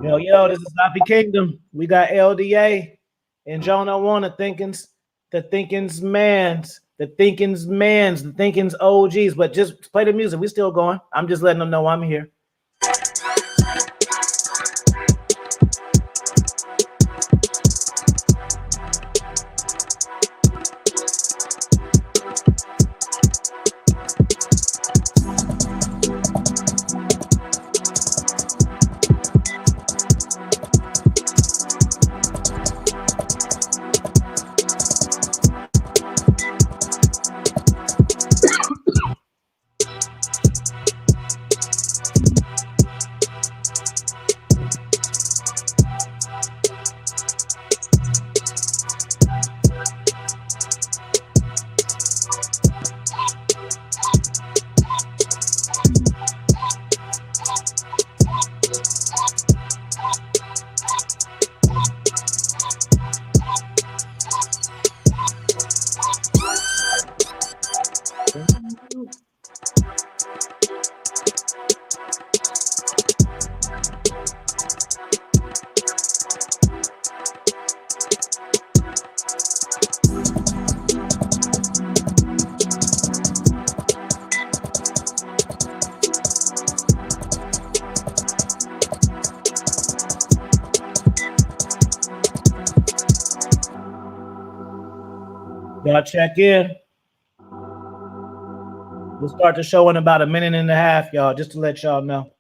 Yo, this is Happy Kingdom. We got LDA and Jono on the thinking's OGs. But just play the music. We still going. I'm just letting them know I'm here. Y'all check in. We'll start the show in about a minute and a half, y'all, just to let y'all know.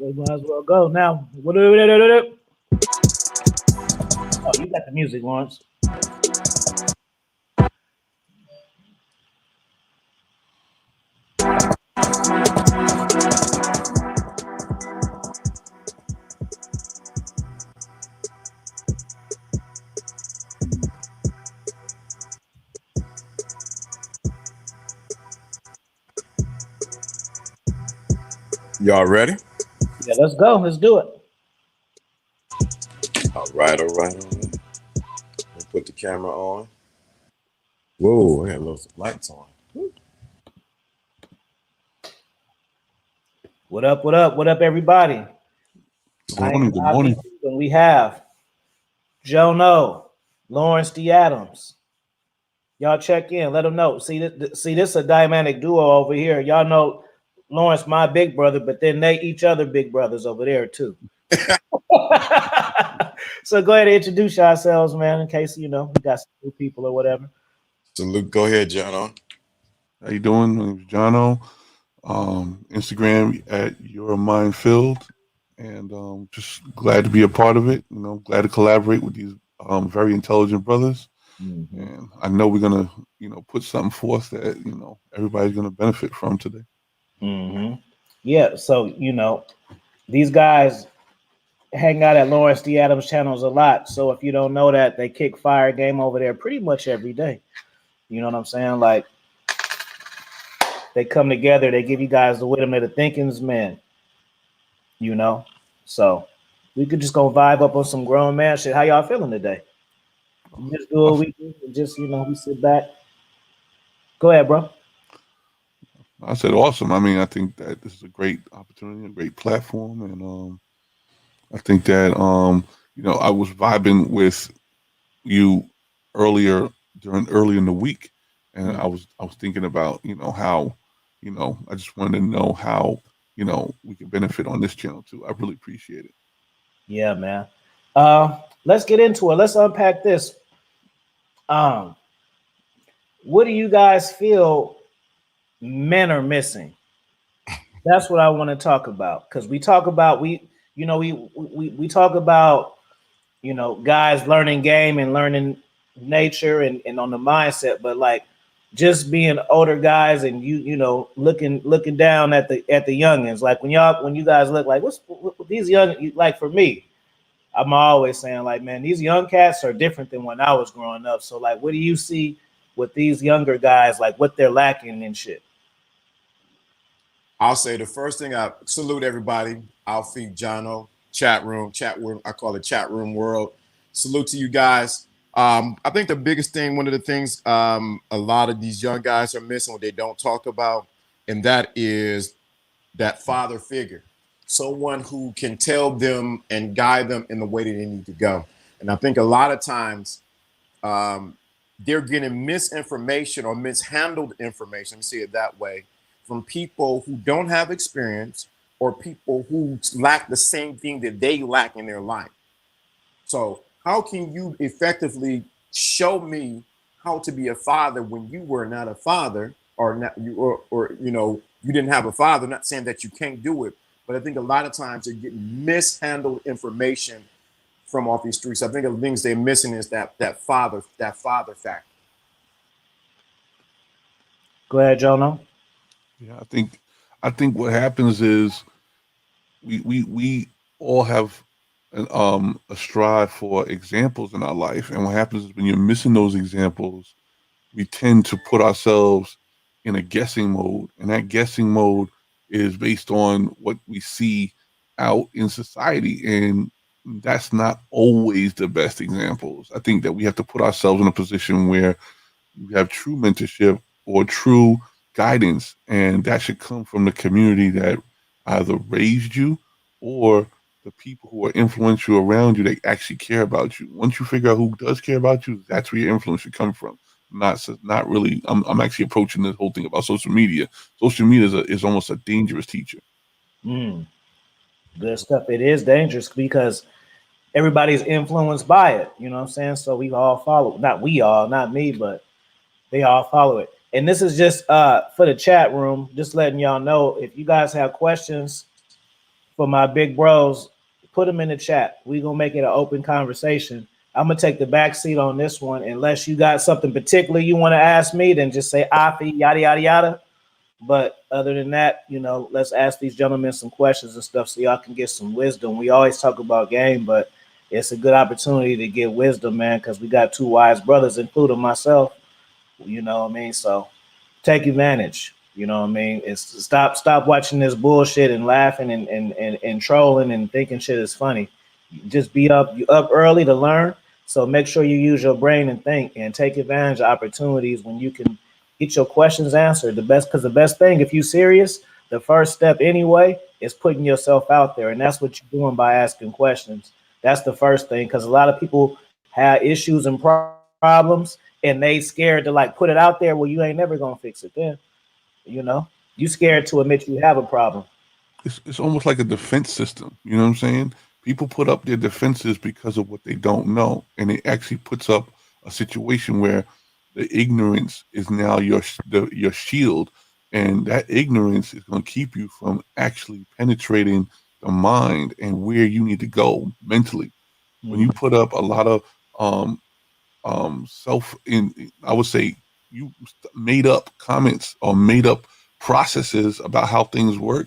We might as well go now. Oh, you got the music, Lawrence. Y'all ready? Yeah, let's go. Let's do it. All right. We'll put the camera on. Whoa, I got little lights on. What up, everybody? Good morning. We have Jono, Lawrence D. Adams. Y'all check in. Let them know. See, this is a dynamic duo over here. Y'all know Lawrence, my big brother, but then they each other big brothers over there too. So go ahead and introduce yourselves, man, in case we got some new people or whatever. So Luke, go ahead, Jono. How you doing? My name's Jono. Instagram at Your Mind Filled, and just glad to be a part of it. Glad to collaborate with these very intelligent brothers. Mm-hmm. And I know we're gonna put something forth that everybody's gonna benefit from today. Mm-hmm. Yeah. So these guys hang out at Lawrence D. Adams channels a lot. So if you don't know that, they kick fire game over there pretty much every day. You know what I'm saying? Like, they come together, they give you guys the wisdom of the thinking's men. So we could just go vibe up on some grown man shit. How y'all feeling today? We just do what we do and just we sit back. Go ahead, bro. I said awesome. I mean, I think that this is a great opportunity, a great platform, and I think that I was vibing with you early in the week, and I was thinking about how I just wanted to know how we can benefit on this channel too. I really appreciate it. Yeah, man. Let's get into it. Let's unpack this. Um, what do you guys feel men are missing? That's what I want to talk about because we talk about we talk about guys learning game and learning nature and on the mindset, but like just being older guys and looking down at the youngins, like when you guys look like what these young, like for me, I'm always saying like, man, these young cats are different than when I was growing up. So like, what do you see with these younger guys, like what they're lacking and shit? I'll say the first thing, I salute everybody. I'll feed Jono, chat room. I call it chat room world. Salute to you guys. I think the biggest thing, one of the things a lot of these young guys are missing, what they don't talk about, and that is that father figure, someone who can tell them and guide them in the way that they need to go. And I think a lot of times they're getting misinformation or mishandled information, let me see it that way, from people who don't have experience or people who lack the same thing that they lack in their life. So how can you effectively show me how to be a father when you were not a father, or not you, or you didn't have a father? Not saying that you can't do it, but I think a lot of times they're getting mishandled information from off these streets. I think the things they're missing is that father factor. Go ahead, Jono. Yeah, I think what happens is we all have a strive for examples in our life, and what happens is when you're missing those examples, we tend to put ourselves in a guessing mode, and that guessing mode is based on what we see out in society, and that's not always the best examples. I think that we have to put ourselves in a position where you have true mentorship or true guidance, and that should come from the community that either raised you or the people who are influential around you that actually care about you. Once you figure out who does care about you, that's where your influence should come from. Not really. I'm actually approaching this whole thing about social media. Social media is almost a dangerous teacher. Mm, good stuff. It is dangerous because everybody's influenced by it. You know what I'm saying? So we all follow. Not we all, not me, but they all follow it. And this is just for the chat room, just letting y'all know if you guys have questions for my big bros, put them in the chat. We gonna make it an open conversation. I'm gonna take the back seat on this one. Unless you got something particular you want to ask me, then just say Afi, yada yada yada. But other than that, let's ask these gentlemen some questions and stuff so y'all can get some wisdom. We always talk about game, but it's a good opportunity to get wisdom, man, because we got two wise brothers, including myself. You know what I mean? So take advantage. You know what I mean? It's stop watching this bullshit and laughing and trolling and thinking shit is funny. Just you up early to learn. So make sure you use your brain and think and take advantage of opportunities when you can get your questions answered. The best thing, if you're serious, the first step anyway is putting yourself out there, and that's what you're doing by asking questions. That's the first thing, because a lot of people have issues and problems, and they scared to like put it out there. Well, you ain't never gonna fix it then. You know, you scared to admit you have a problem. It's almost like a defense system. You know what I'm saying? People put up their defenses because of what they don't know, and it actually puts up a situation where the ignorance is now your shield, and that ignorance is going to keep you from actually penetrating the mind and where you need to go mentally. When you Mm. put up a lot of um, self in, I would say, you made up comments or made up processes about how things work,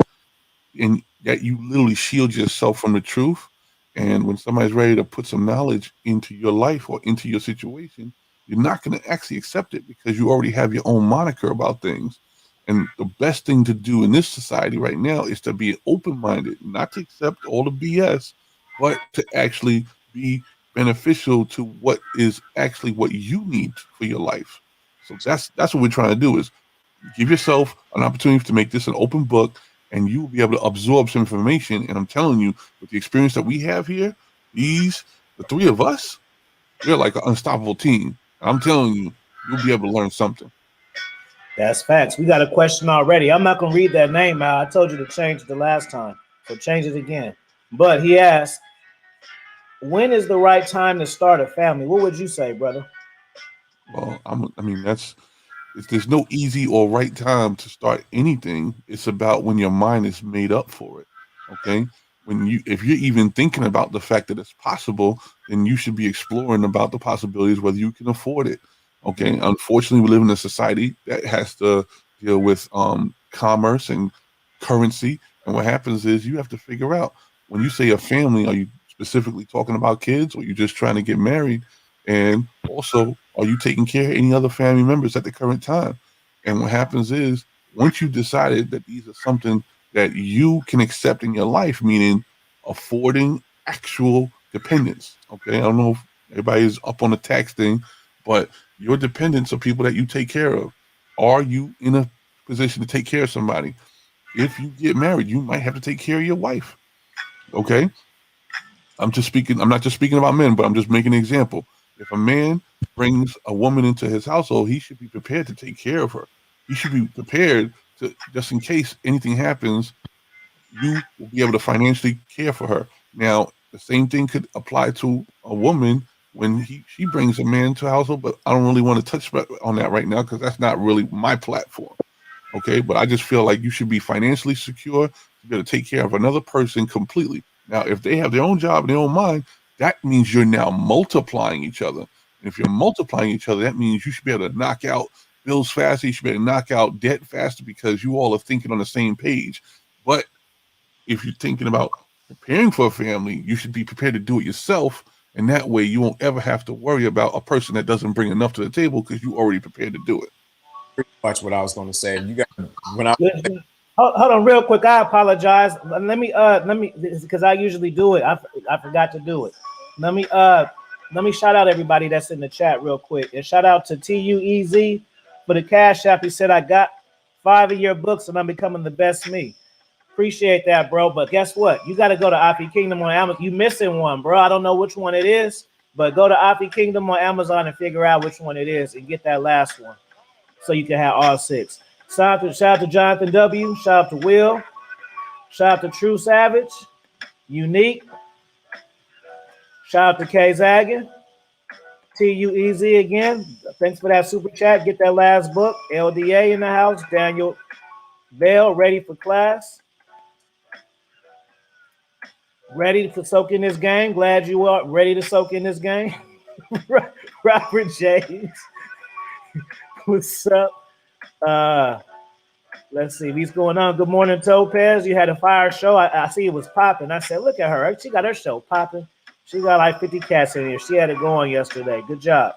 and that you literally shield yourself from the truth. And when somebody's ready to put some knowledge into your life or into your situation, you're not going to actually accept it because you already have your own moniker about things. And the best thing to do in this society right now is to be open minded, not to accept all the BS, but to actually be beneficial to what is actually what you need for your life. So that's what we're trying to do is give yourself an opportunity to make this an open book, and you will be able to absorb some information. And I'm telling you, with the experience that we have here, the three of us, we're like an unstoppable team. And I'm telling you, you'll be able to learn something. That's facts. We got a question already. I'm not gonna read that name out. I told you to change it the last time, so change it again. But he asked, "When is the right time to start a family?" What would you say, brother? Well, I mean, there's no easy or right time to start anything. It's about when your mind is made up for it. Okay. If you're even thinking about the fact that it's possible, then you should be exploring about the possibilities, whether you can afford it. Okay. Unfortunately, we live in a society that has to deal with commerce and currency. And what happens is you have to figure out, when you say a family, are you specifically talking about kids, or you just trying to get married? And also, are you taking care of any other family members at the current time? And what happens is, once you've decided that these are something that you can accept in your life, meaning affording actual dependence. Okay. I don't know if everybody's up on the tax thing, but your dependents are people that you take care of. Are you in a position to take care of somebody? If you get married, you might have to take care of your wife. Okay. I'm not just speaking about men, but I'm just making an example. If a man brings a woman into his household, he should be prepared to take care of her. He should be prepared to, just in case anything happens, you will be able to financially care for her. Now, the same thing could apply to a woman when she brings a man to a household, but I don't really want to touch on that right now because that's not really my platform. Okay, but I just feel like you should be financially secure to be able to take care of another person completely. Now, if they have their own job and their own mind, that means you're now multiplying each other. And if you're multiplying each other, that means you should be able to knock out bills faster. You should be able to knock out debt faster because you all are thinking on the same page. But if you're thinking about preparing for a family, you should be prepared to do it yourself. And that way you won't ever have to worry about a person that doesn't bring enough to the table because you already prepared to do it. Pretty much what I was going to say. You got when I Hold on, real quick. I apologize. Let me because I usually do it. I forgot to do it. Let me shout out everybody that's in the chat real quick, and shout out to TUEZ for the cash app. He said I got 5 of your books and I'm becoming the best me. Appreciate that, bro. But guess what? You got to go to IP Kingdom on Amazon. You missing one, bro. I don't know which one it is, but go to IP Kingdom on Amazon and figure out which one it is and get that last one so you can have all 6. Shout out to Jonathan W. Shout out to Will. Shout out to True Savage. Unique. Shout out to K Zaggin. TUEZ again. Thanks for that super chat. Get that last book. LDA in the house. Daniel Bell, ready for class. Ready to soak in this game. Glad you are ready to soak in this game. Robert James. What's up? Let's see. What's going on? Good morning, Topaz. You had a fire show. I see it was popping. I said, look at her. She got her show popping. She got like 50 cats in here. She had it going yesterday. Good job.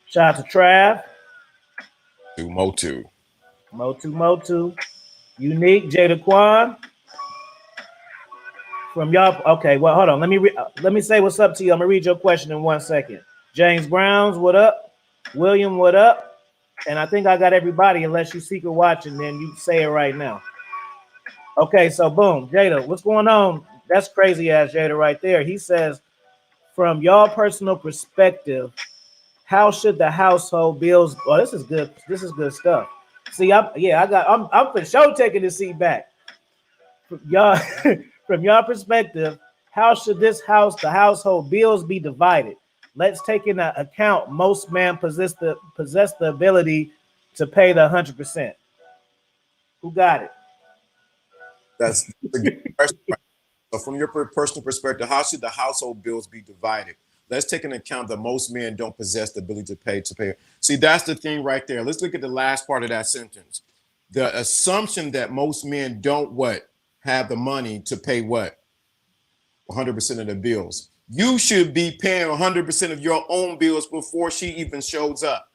Shout out to Trav. Motu. Unique. Jada Quan. From y'all. Okay, well, hold on. Let me say what's up to you. I'm gonna read your question in 1 second. James Browns, what up? William, what up? And I think I got everybody, unless you secret watching, then you say it right now. Okay, so boom, Jada, what's going on? That's crazy ass Jada right there. He says, from y'all personal perspective, how should the household bills? Oh, this is good. This is good stuff. See, I'm for sure taking the seat back. Y'all, from your perspective, how should the household bills be divided? Let's take into account most men possess the ability to pay the 100%. Who got it? That's a good question. So from your personal perspective, how should the household bills be divided? Let's take into account that most men don't possess the ability to pay. See, that's the thing right there. Let's look at the last part of that sentence. The assumption that most men don't have the money to pay 100% of the bills. You should be paying 100% of your own bills before she even shows up.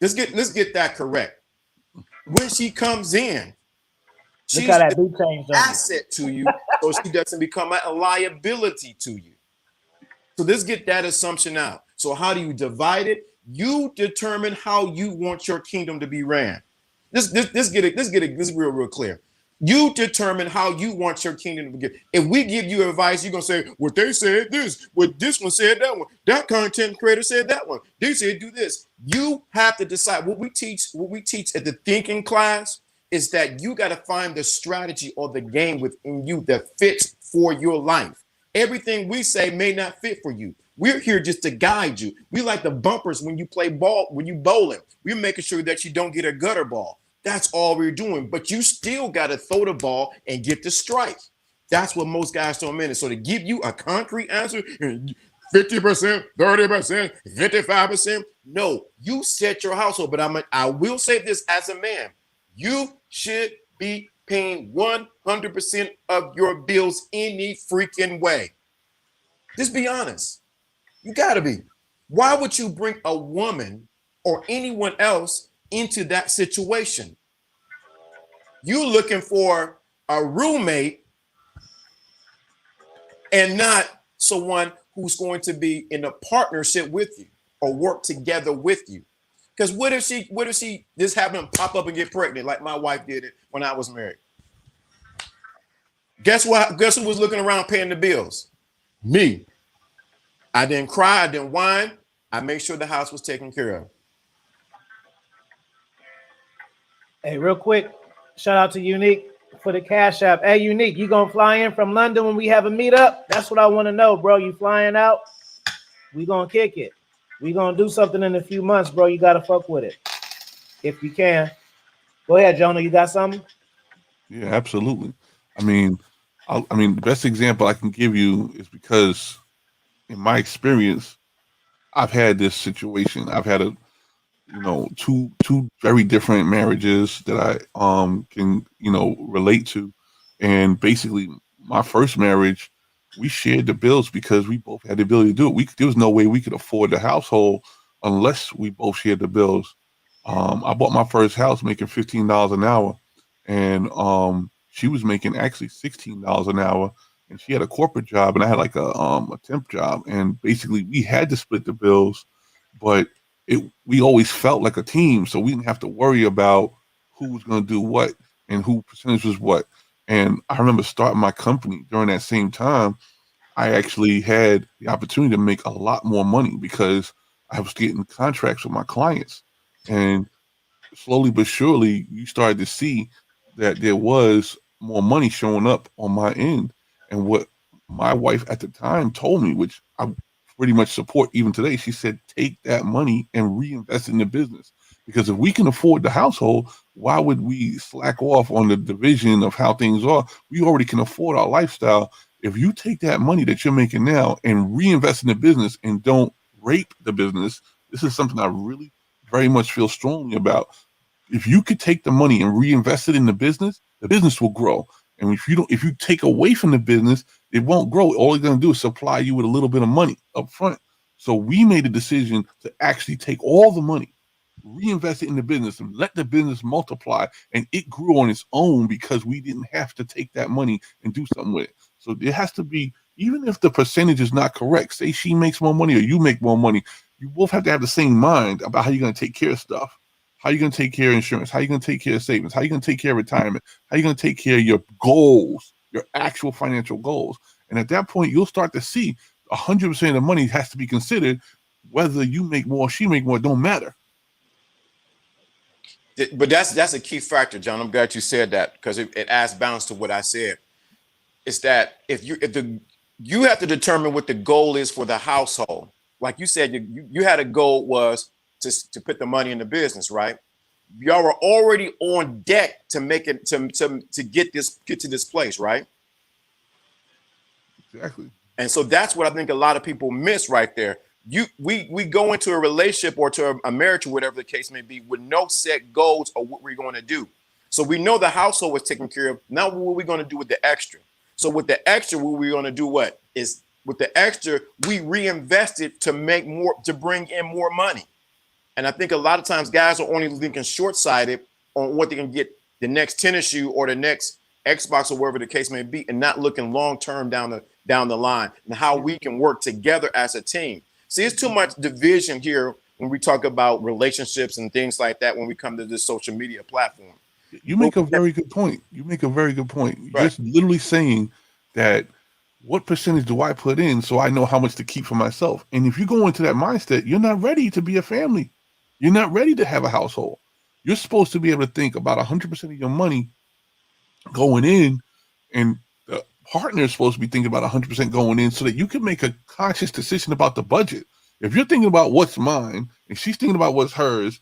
Let's get that correct. When she comes in, she's an asset to you, so she doesn't become a liability to you. So let's get that assumption out. So how do you divide it? You determine how you want your kingdom to be ran. Let's get it real clear. You determine how you want your kingdom to be. If we give you advice, you're gonna say, what they said this, what this one said that one, that content creator said that one. They said do this. You have to decide. What we teach at the thinking class is that you got to find the strategy or the game within you that fits for your life. Everything we say may not fit for you. We're here just to guide you. We like the bumpers when you play ball, when you bowling. We're making sure that you don't get a gutter ball. That's all we're doing. But you still got to throw the ball and get the strike. That's what most guys don't mean. So to give you a concrete answer, 50%, 30%, 55%. No, you set your household. But I will say this as a man. You should be paying 100% of your bills any freaking way. Just be honest. You got to be. Why would you bring a woman or anyone else into that situation? You looking for a roommate and not someone who's going to be in a partnership with you or work together with you. Because what if she just happen to pop up and get pregnant like my wife did it when I was married? Guess what? Guess who was looking around paying the bills? Me. I didn't cry. I didn't whine. I made sure the house was taken care of. Hey, real quick, shout out to Unique for the Cash App. Hey, Unique, you gonna fly in from London when we have a meetup? That's what I want to know, bro. You flying out? We gonna kick it. We gonna do something in a few months, bro. You gotta fuck with it if you can. Go ahead, Jono. You got something? Yeah, absolutely. I mean, the best example I can give you is because in my experience, I've had this situation. I've had two very different marriages that I can relate to, and basically my first marriage, we shared the bills because we both had the ability to do it. There was no way we could afford the household unless we both shared the bills. I bought my first house making $15 an hour, and she was making actually $16 an hour, and she had a corporate job, and I had like a temp job, and basically we had to split the bills, but we always felt like a team, so we didn't have to worry about who was going to do what and who percentage was what. And I remember starting my company during that same time. I actually had the opportunity to make a lot more money because I was getting contracts with my clients, and slowly but surely you started to see that there was more money showing up on my end. And what my wife at the time told me, which I pretty much support even today, she said, take that money and reinvest in the business. Because if we can afford the household, why would we slack off on the division of how things are? We already can afford our lifestyle. If you take that money that you're making now and reinvest in the business and don't rape the business, this is something I really very much feel strongly about. If you could take the money and reinvest it in the business will grow. And if you take away from the business, it won't grow. All it's going to do is supply you with a little bit of money up front. So we made a decision to actually take all the money, reinvest it in the business, and let the business multiply. And it grew on its own because we didn't have to take that money and do something with it. So there has to be, even if the percentage is not correct, say she makes more money or you make more money, you both have to have the same mind about how you're going to take care of stuff. How are you going to take care of insurance? How are you going to take care of savings? How are you going to take care of retirement? How are you going to take care of your goals, your actual financial goals? And at that point, you'll start to see 100% of the money has to be considered. Whether you make more, she make more, don't matter. But that's a key factor, John. I'm glad you said that because it adds balance to what I said. It's that you have to determine what the goal is for the household. Like you said, you had a goal was to put the money in the business, right? Y'all were already on deck to make it to get to this place, right? Exactly. And so that's what I think a lot of people miss right there. We go into a relationship or to a marriage or whatever the case may be with no set goals or what we're going to do. So we know the household was taken care of. Now what are we going to do with the extra? So with the extra, what we're going to do is with the extra, we reinvested to make more, to bring in more money. And I think a lot of times guys are only thinking short-sighted on what they can get the next tennis shoe or the next Xbox or wherever the case may be, and not looking long-term down the line and how we can work together as a team. See, it's too much division here when we talk about relationships and things like that when we come to this social media platform. You make a very good point. Right. You're just literally saying that what percentage do I put in so I know how much to keep for myself? And if you go into that mindset, you're not ready to be a family. You're not ready to have a household. You're supposed to be able to think about 100% of your money going in, and the partner is supposed to be thinking about 100% going in so that you can make a conscious decision about the budget. If you're thinking about what's mine and she's thinking about what's hers,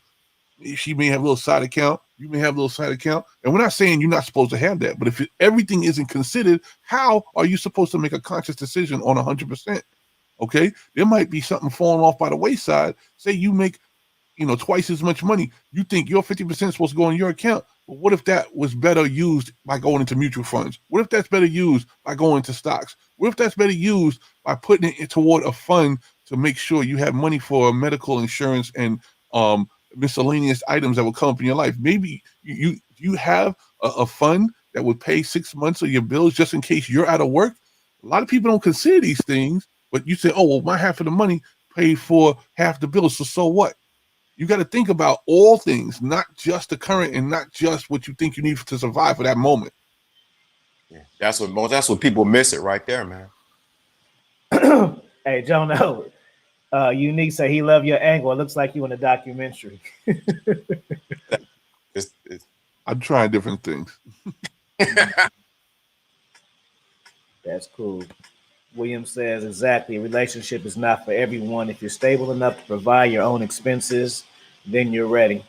she may have a little side account, you may have a little side account, and we're not saying you're not supposed to have that, but if everything isn't considered, how are you supposed to make a conscious decision on 100%? Okay, there might be something falling off by the wayside. Say you make, twice as much money. You think your 50% is supposed to go in your account, but what if that was better used by going into mutual funds? What if that's better used by going into stocks? What if that's better used by putting it toward a fund to make sure you have money for medical insurance and miscellaneous items that will come up in your life? Maybe you have a fund that would pay 6 months of your bills just in case you're out of work. A lot of people don't consider these things, but you say, oh, well, my half of the money paid for half the bills, so what? You got to think about all things, not just the current and not just what you think you need to survive for that moment. Yeah, that's what people miss it right there, man. Hey, Jono, Unique said he loved your angle. It looks like you in a documentary. I'm trying different things. That's cool. William says, exactly. A relationship is not for everyone. If you're stable enough to provide your own expenses, then you're ready.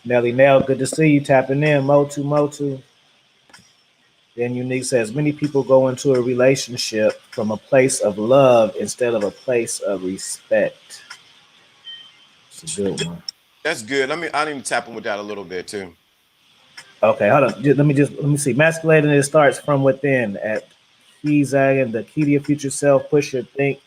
Nelly Nell, good to see you tapping in. Motu. Then Unique says, many people go into a relationship from a place of love instead of a place of respect. It's a good one. That's good. I need to tap in with that a little bit too. Okay, hold on. Let me see. Masculinity starts from within at and the key to your future self. Push your think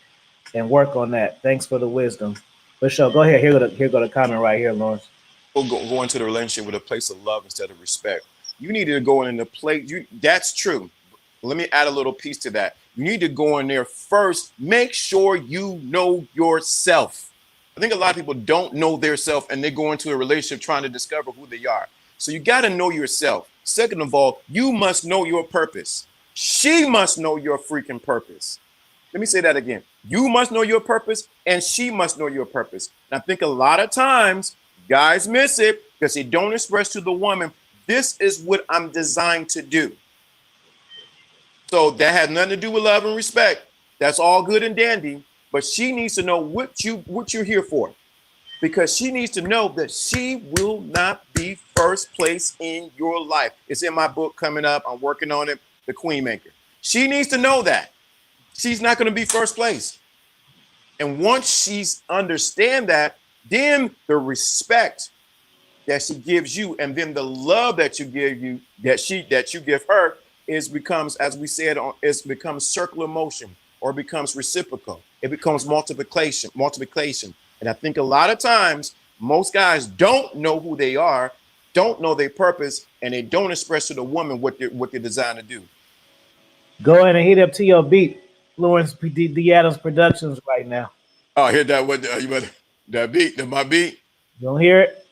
and work on that. Thanks for the wisdom. But sure, go ahead. Here go the comment right here, Lawrence. Go into the relationship with a place of love instead of respect. You need to go in the place. That's true. Let me add a little piece to that. You need to go in there first. Make sure you know yourself. I think a lot of people don't know their self and they go into a relationship trying to discover who they are. So you got to know yourself. Second of all, you must know your purpose. She must know your freaking purpose. Let me say that again. You must know your purpose and she must know your purpose. And I think a lot of times guys miss it because they don't express to the woman, this is what I'm designed to do. So that has nothing to do with love and respect. That's all good and dandy, but she needs to know what you're here for, because she needs to know that she will not be first place in your life. It's in my book coming up. I'm working on it. The Queen Maker. She needs to know that she's not going to be first place. And once she's understand that, then the respect that she gives you and then the love that you give her becomes, as we said, it becomes circular motion or becomes reciprocal. It becomes multiplication. And I think a lot of times most guys don't know who they are, don't know their purpose, and they don't express to the woman what they're designed to do. Go ahead and heat up to your beat, Lawrence D. Adams Productions right now. Oh, I hear that. What that beat? My beat. You don't hear it?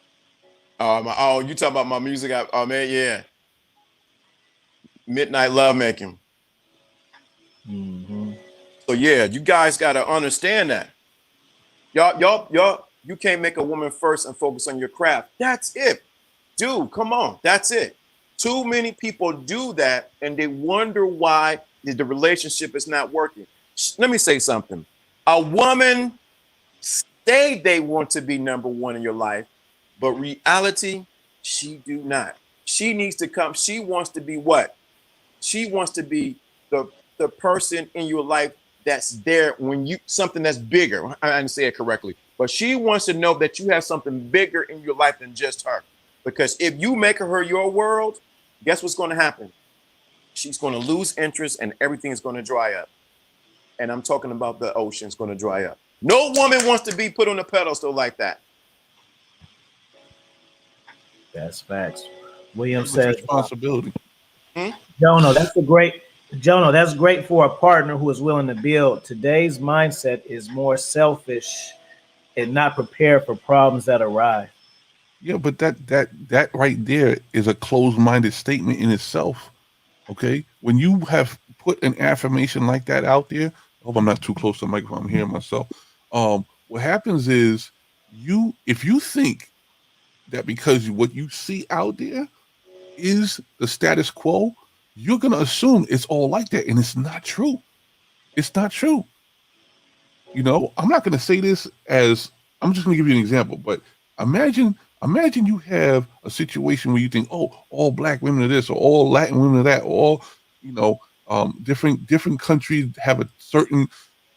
You talking about my music? Oh man, yeah. Midnight Lovemaking. Mm-hmm. So yeah, you guys got to understand that. Y'all, you can't make a woman first and focus on your craft. That's it. Dude, come on. That's it. Too many people do that and they wonder why the relationship is not working. Let me say something. A woman say they want to be number one in your life, but reality, she do not. She needs to come. She wants to be what? She wants to be the person in your life that's there when you something that's bigger. I didn't say it correctly, but she wants to know that you have something bigger in your life than just her. Because if you make her your world, guess what's going to happen? She's going to lose interest and everything is going to dry up. And I'm talking about the ocean's going to dry up. No woman wants to be put on a pedestal like that. That's facts. William says responsibility. Jono, that's great for a partner who is willing to build. Today's mindset is more selfish and not prepared for problems that arise. Yeah, but that right there is a closed-minded statement in itself. Okay, when you have put an affirmation like that out there, I hope I'm not too close to the microphone. I'm hearing myself. What happens is if you think that because what you see out there is the status quo, you're gonna assume it's all like that, and it's not true. It's not true. You know, I'm not gonna say this as I'm just gonna give you an example, but imagine you have a situation where you think, oh, all black women are this, or all Latin women are that, or all, you know, different countries have a certain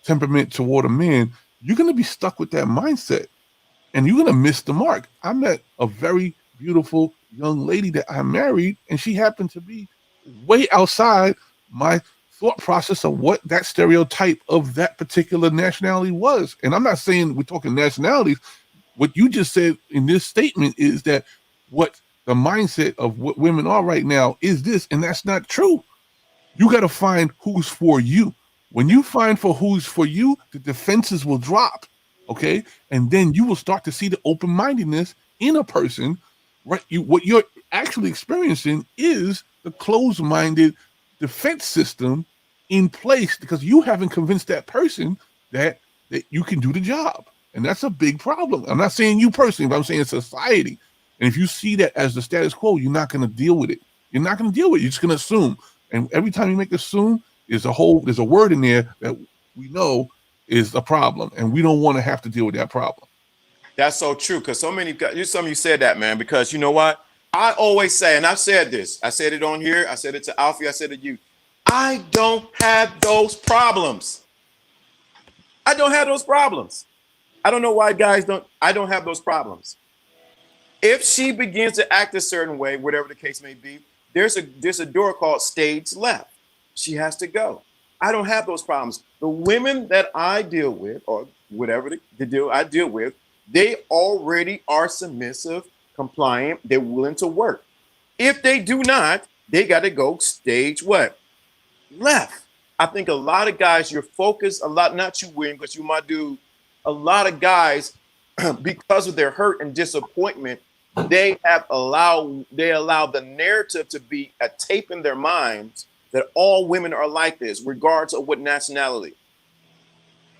temperament toward a man. You're gonna be stuck with that mindset, and you're gonna miss the mark. I met a very beautiful young lady that I married, and she happened to be way outside my thought process of what that stereotype of that particular nationality was. And I'm not saying we're talking nationalities. What you just said in this statement is that what the mindset of what women are right now is this, and that's not true. You got to find who's for you. When you find for who's for you, the defenses will drop. Okay. And then you will start to see the open mindedness in a person. Right. What you're actually experiencing is the closed minded defense system in place because you haven't convinced that person that you can do the job. And that's a big problem. I'm not saying you personally, but I'm saying society. And if you see that as the status quo, you're not going to deal with it. You're not going to deal with it. You're just going to assume. And every time you make assume, there's a word in there that we know is a problem, and we don't want to have to deal with that problem. That's so true, because some of you said that, man, because you know what? I always say, and I've said this, I said it on here, I said it to Alfie, I said it to you, I don't have those problems. I don't have those problems. I don't know why guys don't, I don't have those problems. If she begins to act a certain way, whatever the case may be, there's a door called stage left. She has to go. I don't have those problems. The women that I deal with, or whatever the deal I deal with, they already are submissive, compliant, they're willing to work. If they do not, they got to go stage what? Left. I think a lot of guys, you're focused a lot, not you, William, because you my dude. A lot of guys, because of their hurt and disappointment, they allow the narrative to be a tape in their minds that all women are like this, regardless of what nationality.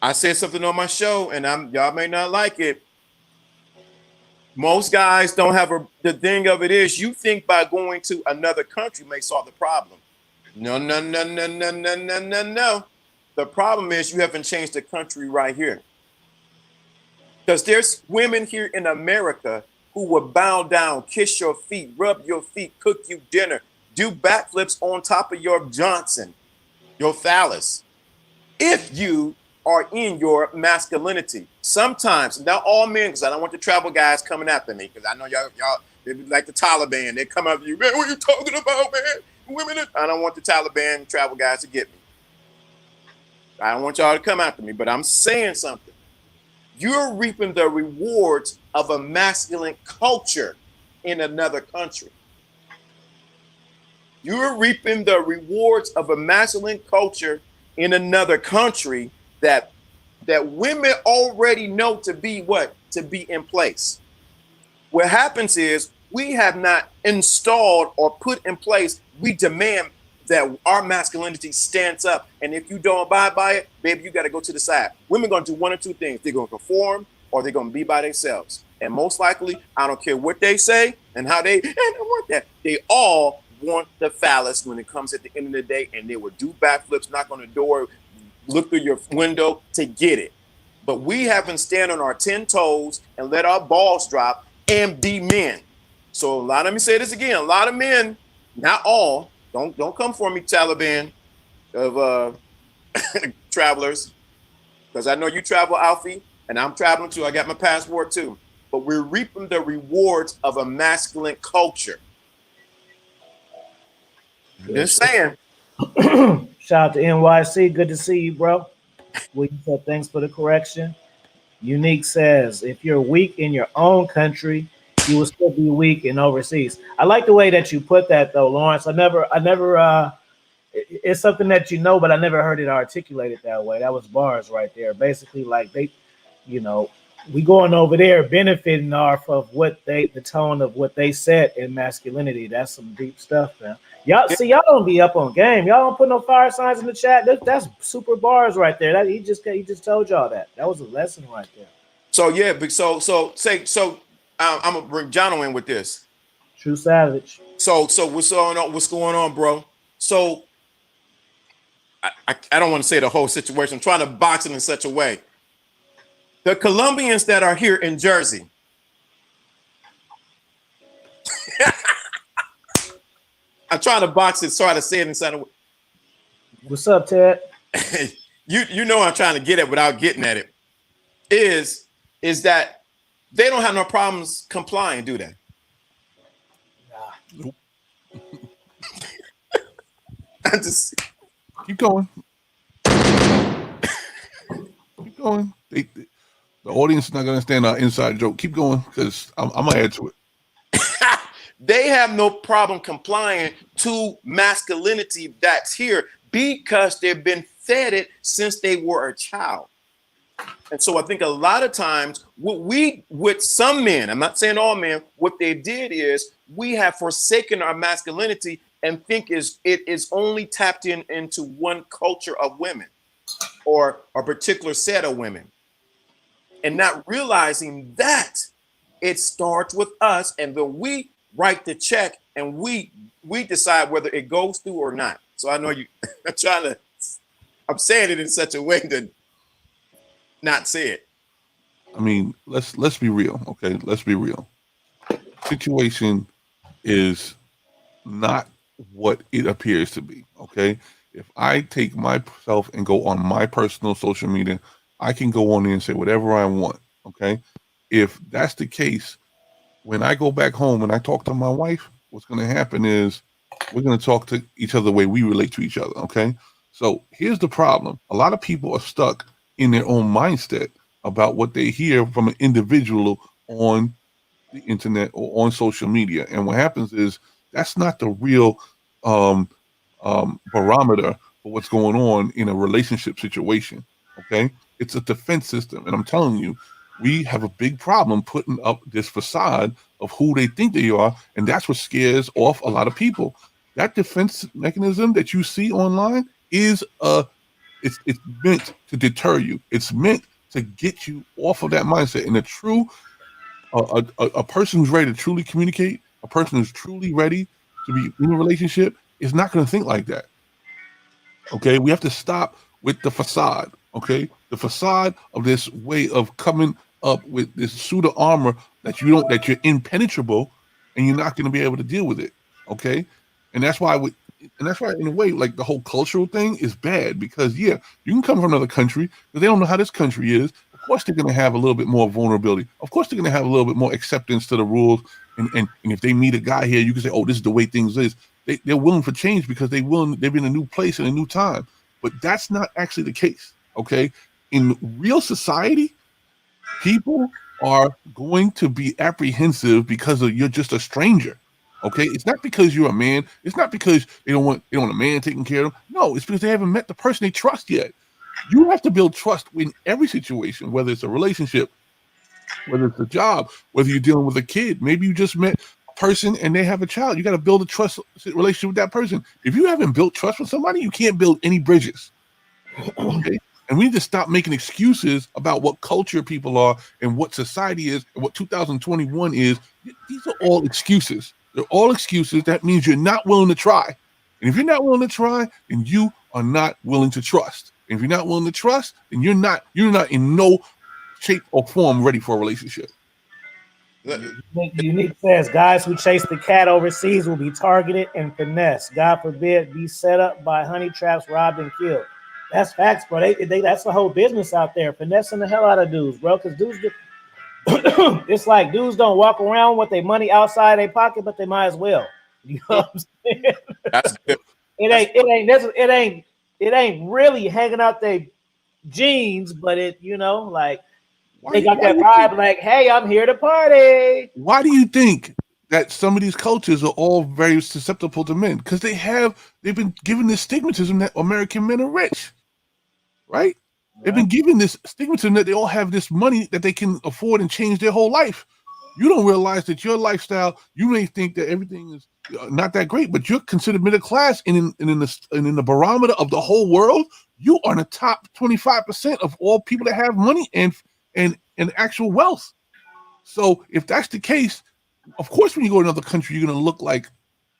I said something on my show, and y'all may not like it. Most guys don't have the thing of it is you think by going to another country may solve the problem. No. The problem is you haven't changed the country right here. Because there's women here in America who will bow down, kiss your feet, rub your feet, cook you dinner, do backflips on top of your Johnson, your phallus, if you are in your masculinity. Sometimes, not all men, because I don't want the travel guys coming after me, because I know y'all they be like the Taliban. They come after you, man, what are you talking about, man? Women, I don't want the Taliban travel guys to get me. I don't want y'all to come after me, but I'm saying something. You're reaping the rewards of a masculine culture in another country. You're reaping the rewards of a masculine culture in another country that women already know to be what? To be in place. What happens is we have not installed or put in place, we demand that our masculinity stands up. And if you don't abide by it, baby, you got to go to the side. Women are going to do one or two things. They're going to conform or they're going to be by themselves. And most likely, I don't care what they say and how they don't want that. They all want the phallus when it comes at the end of the day, and they will do backflips, knock on the door, look through your window to get it. But we haven't stand on our 10 toes and let our balls drop and be men. So let me say this again. A lot of men, not all, don't come for me, Taliban of travelers, because I know you travel, Alfie, and I'm traveling too. I got my passport too. But we're reaping the rewards of a masculine culture. Just saying. Shout out to NYC. Good to see you, bro. William said, thanks for the correction. Unique says, if you're weak in your own country, you will still be weak in overseas. I like the way that you put that, though, Lawrence. I never. It's something that you know, but I never heard it articulated that way. That was bars right there. Basically, like they, we going over there benefiting off of the tone of what they said in masculinity. That's some deep stuff, man. Y'all see, y'all don't be up on game. Y'all don't put no fire signs in the chat. That's super bars right there. He just told y'all that. That was a lesson right there. So yeah, but I'm gonna bring Jono in with this. True savage. So what's going on, bro? So I don't want to say the whole situation. I'm trying to box it in such a way. The Colombians that are here in Jersey, I'm trying to box it, try to say it inside of. What's up, Ted? you know I'm trying to get it without getting at it. Is that they don't have no problems complying, do they? Nope. I just Keep going. Keep going. The audience is not going to understand our inside joke. Keep going, because I'm going to add to it. they have no problem complying to masculinity that's here because they've been fed it since they were a child. And so I think a lot of times with some men, I'm not saying all men, what they did is we have forsaken our masculinity and think it is only tapped into one culture of women or a particular set of women, and not realizing that it starts with us, and then we write the check and we decide whether it goes through or not. So I know you I'm saying it in such a way to not say it. I mean, let's be real, okay? Let's be real. Situation is not what it appears to be, okay? If I take myself and go on my personal social media, I can go on there and say whatever I want, okay? If that's the case, when I go back home and I talk to my wife, what's going to happen is we're going to talk to each other the way we relate to each other, okay? So here's the problem. A lot of people are stuck in their own mindset about what they hear from an individual on the internet or on social media. And what happens is that's not the real barometer for what's going on in a relationship situation, okay? It's a defense system. And I'm telling you, we have a big problem putting up this facade of who they think they are, and that's what scares off a lot of people. That defense mechanism that you see online is it's meant to deter you. It's meant to get you off of that mindset. And a person who's ready to truly communicate, a person who's truly ready to be in a relationship is not going to think like that. Okay, we have to stop with the facade. Okay, the facade of this way of coming up with this suit of armor that you're impenetrable, and you're not going to be able to deal with it. Okay, and that's why in a way, like, the whole cultural thing is bad, because you can come from another country, but they don't know how this country is. Of course, they're going to have a little bit more vulnerability. Of course, they're going to have a little bit more acceptance to the rules. And if they meet a guy here, you can say, "Oh, this is the way things is." They're willing for change because they've been in a new place and a new time. But that's not actually the case. Okay, in real society, people are going to be apprehensive because you're just a stranger. Okay, it's not because you're a man. It's not because they don't want a man taking care of them. No, it's because they haven't met the person they trust yet. You have to build trust in every situation, whether it's a relationship, whether it's a job, whether you're dealing with a kid. Maybe you just met a person and they have a child. You got to build a trust relationship with that person. If you haven't built trust with somebody, you can't build any bridges. Okay. And we need to stop making excuses about what culture people are and what society is and what 2021 is. These are all excuses. They're all excuses. That means you're not willing to try. And if you're not willing to try, then you are not willing to trust. And if you're not willing to trust, then you're not in no shape or form ready for a relationship. Unique says guys who chase the cat overseas will be targeted and finessed. God forbid be set up by honey traps, robbed and killed. That's facts, bro. That's the whole business out there, finessing the hell out of dudes, bro. Because dudes, it's like dudes don't walk around with their money outside their pocket, but they might as well. You know what I'm saying? That's good. It ain't really hanging out their jeans, but they got that vibe like, hey, I'm here to party. Why do you think that some of these cultures are all very susceptible to men? Because they've been given this stigmatism that American men are rich, right? They've been given this stigmatism that they all have this money that they can afford and change their whole life. You don't realize that your lifestyle, you may think that everything is not that great, but you're considered middle class, and in the barometer of the whole world, you are in the top 25% of all people that have money and actual wealth. So if that's the case, of course, when you go to another country, you're going to look like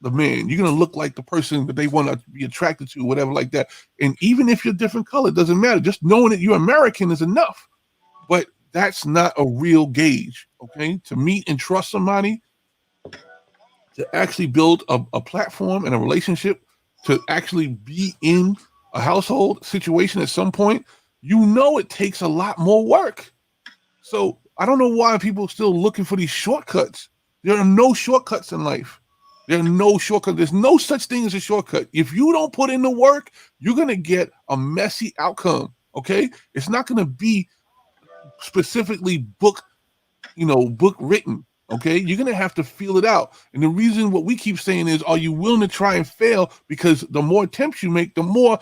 the man. You're gonna look like the person that they want to be attracted to, whatever like that. And even if you're different color, it doesn't matter. Just knowing that you're American is enough. But that's not a real gauge. Okay, to meet and trust somebody, to actually build a platform and a relationship, to actually be in a household situation at some point, it takes a lot more work. So I don't know why people are still looking for these shortcuts. There are no shortcuts in life. There are no shortcuts. There's no such thing as a shortcut. If you don't put in the work, you're going to get a messy outcome. Okay. It's not going to be specifically book written. Okay. You're going to have to feel it out. And the reason what we keep saying is, are you willing to try and fail? Because the more attempts you make, the more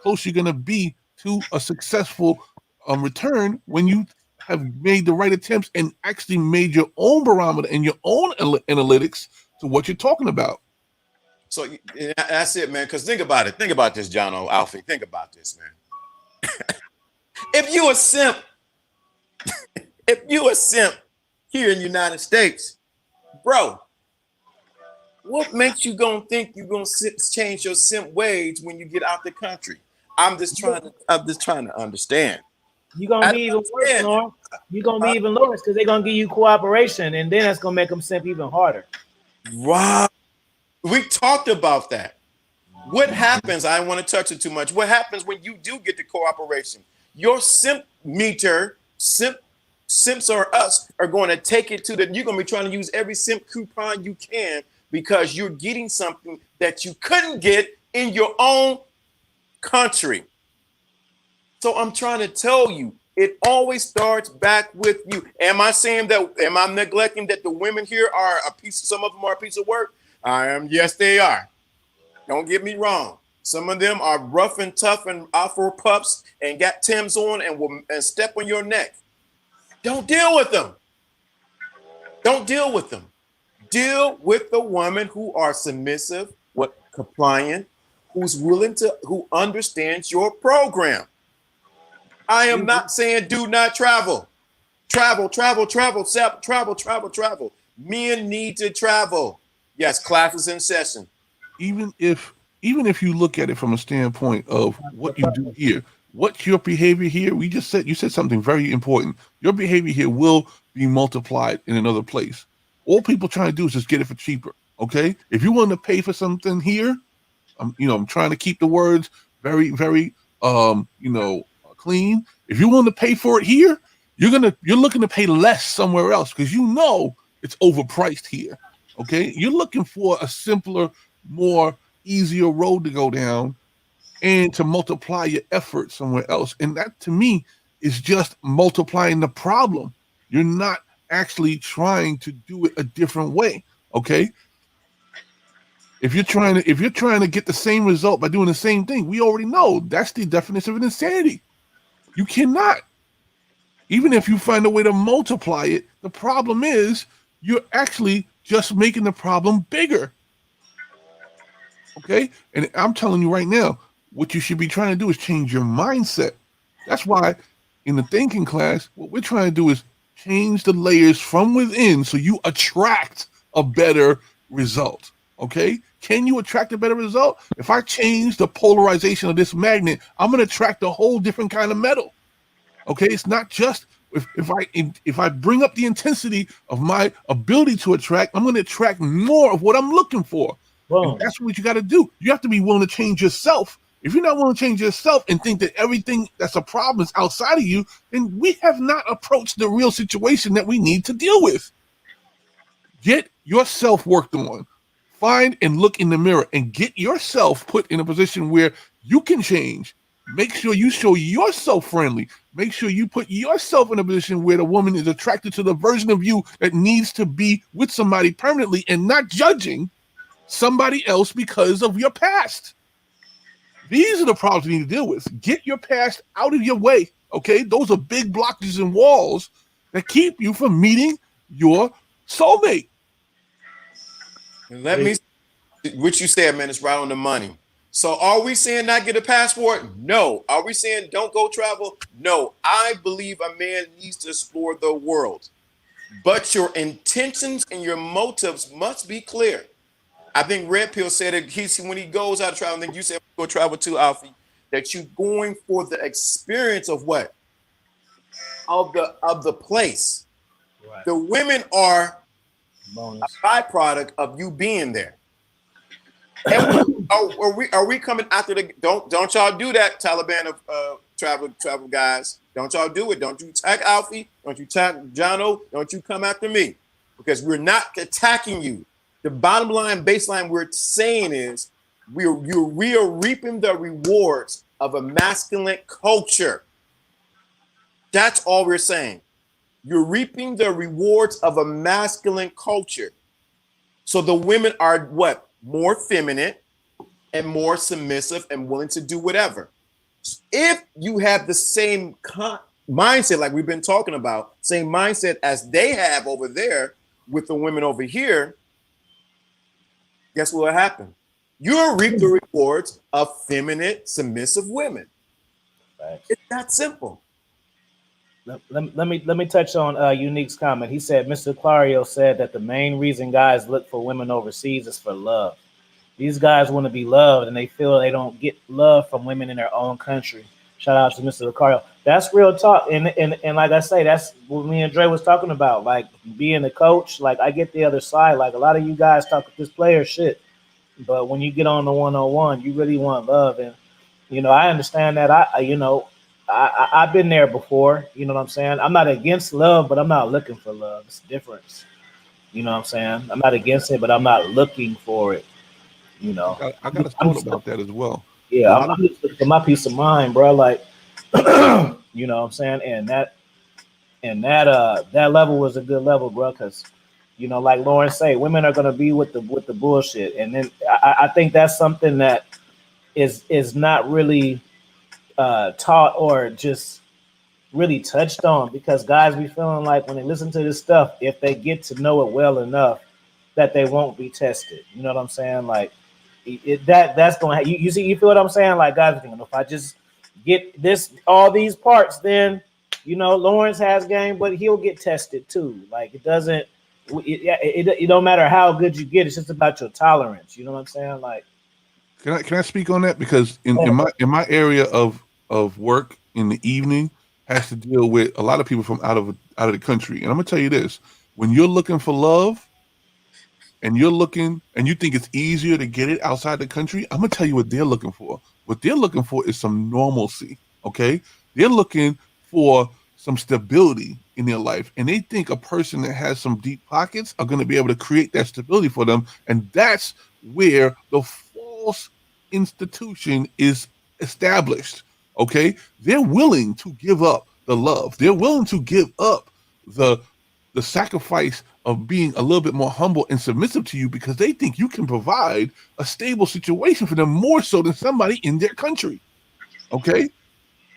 close you're going to be to a successful return when you have made the right attempts and actually made your own barometer and your own analytics to what you're talking about. So that's it, man. Because think about it. Think about this, Jono, Alfie. Think about this, man. If you a simp here in the United States, bro, what makes you gonna think you're gonna change your simp ways when you get out the country? I'm just trying to understand. You're gonna be even worse, Lawrence. You're gonna be even worse because they're gonna give you cooperation, and then that's gonna make them simp even harder. Wow. We talked about that. What happens? I don't want to touch it too much. What happens when you do get the cooperation? Your simp meter, simps or us are going to take it to you're going to be trying to use every simp coupon you can because you're getting something that you couldn't get in your own country. So I'm trying to tell you, it always starts back with you. Am I neglecting that the women here are some of them are a piece of work? I am. Yes, they are. Don't get me wrong. Some of them are rough and tough and Afro pups and got Timbs on and will step on your neck. Don't deal with them. Don't deal with them. Deal with the women who are submissive, compliant, who understands your program. I am not saying do not travel. Travel. Men need to travel. Yes, classes in session. Even if you look at it from a standpoint of what you do here, what's your behavior here? You said something very important. Your behavior here will be multiplied in another place. All people trying to do is just get it for cheaper. Okay, if you want to pay for something here, I'm trying to keep the words very, very clean. If you want to pay for it here, you're looking to pay less somewhere else because it's overpriced here. Okay, you're looking for a simpler, more easier road to go down and to multiply your effort somewhere else. And that to me is just multiplying the problem. You're not actually trying to do it a different way. Okay. If you're trying to get the same result by doing the same thing, we already know that's the definition of insanity. You cannot. Even if you find a way to multiply it, the problem is you're actually just making the problem bigger. Okay? And I'm telling you right now, what you should be trying to do is change your mindset. That's why in the thinking class, what we're trying to do is change the layers from within so you attract a better result. Okay? Can you attract a better result? If I change the polarization of this magnet, I'm going to attract a whole different kind of metal. Okay? It's not just if I bring up the intensity of my ability to attract, I'm going to attract more of what I'm looking for. And that's what you got to do. You have to be willing to change yourself. If you're not willing to change yourself and think that everything that's a problem is outside of you, then we have not approached the real situation that we need to deal with. Get yourself worked on. Find and look in the mirror and get yourself put in a position where you can change. Make sure you show yourself friendly. Make sure you put yourself in a position where the woman is attracted to the version of you that needs to be with somebody permanently and not judging somebody else because of your past. These are the problems you need to deal with. Get your past out of your way, okay? Those are big blockages and walls that keep you from meeting your soulmate. Let me, what you said, man, it's right on the money. So are we saying not get a passport? No. Are we saying don't go travel? No. I believe a man needs to explore the world. But your intentions and your motives must be clear. I think Red Pill said that when he goes out to travel, and then you said go travel too, Alfie, that you're going for the experience of what? Of the place. Right. The women are Bonus. a byproduct of you being there. And are we coming after the don't y'all do that, Taliban of travel guys. Don't y'all do it. Don't you attack Alfie. Don't you attack Jono. Don't you come after me. Because we're not attacking you. The bottom line, baseline we're saying is we are reaping the rewards of a masculine culture. That's all we're saying. You're reaping the rewards of a masculine culture. So the women are what? More feminine and more submissive and willing to do whatever. If you have the same mindset, like we've been talking about, same mindset as they have over there with the women over here, guess what will happen? You'll reap the rewards of feminine, submissive women. Thanks. It's that simple. Let me touch on Unique's comment. He said Mr. Clario said that the main reason guys look for women overseas is for love. These guys want to be loved, and they feel they don't get love from women in their own country. Shout out to Mr. Clario. That's real talk, and like I say, that's what me and Dre was talking about. Like being a coach, like I get the other side. Like a lot of you guys talk this player shit, but when you get on the 101, you really want love, and I understand that. I've been there before. You know what I'm saying? I'm not against love, but I'm not looking for love. It's a difference. You know what I'm saying? I'm not against it, but I'm not looking for it. I got a thought about that as well. Yeah, I'm just looking for my peace of mind, bro. Like, you know what I'm saying? And that level was a good level, bro, because like Lauren say, women are gonna be with the bullshit. And then I think that's something that is not really taught or just really touched on, because guys be feeling like when they listen to this stuff, if they get to know it well enough, that they won't be tested. You know what I'm saying? Like that's going to you feel what I'm saying? Like guys are thinking, if I just get all these parts, then Lawrence has game, but he'll get tested too. Like it don't matter how good you get, it's just about your tolerance. You know what I'm saying? Like, can I speak on that? Because in my area of work in the evening has to deal with a lot of people from out of the country. And I'm gonna tell you this: when you're looking for love and you think it's easier to get it outside the country, I'm gonna tell you what they're looking for. What they're looking for is some normalcy. Okay? They're looking for some stability in their life. And they think a person that has some deep pockets are gonna be able to create that stability for them. And that's where the false institution is established. Okay, they're willing to give up the love. They're willing to give up the sacrifice of being a little bit more humble and submissive to you, because they think you can provide a stable situation for them more so than somebody in their country. Okay,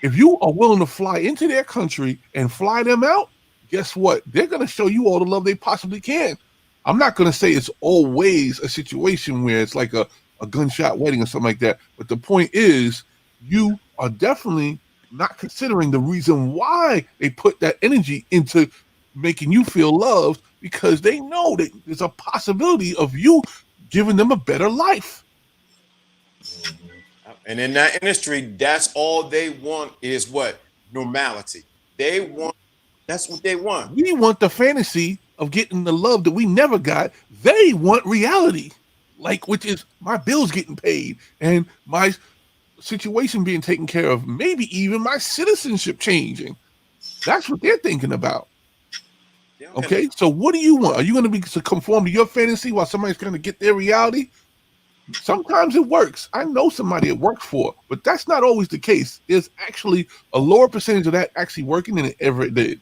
if you are willing to fly into their country and fly them out, guess what? They're going to show you all the love they possibly can. I'm not going to say it's always a situation where it's like a gunshot wedding or something like that. But the point is, you are definitely not considering the reason why they put that energy into making you feel loved, because they know that there's a possibility of you giving them a better life. And in that industry, that's all they want is what? Normality. That's what they want. We want the fantasy of getting the love that we never got. They want reality, which is my bills getting paid and my situation being taken care of, maybe even my citizenship changing. That's what they're thinking about. Okay, so what do you want? Are you going to be to conform to your fantasy while somebody's going to get their reality? Sometimes it works. I know somebody it works for, but that's not always the case. There's actually a lower percentage of that actually working than it ever did.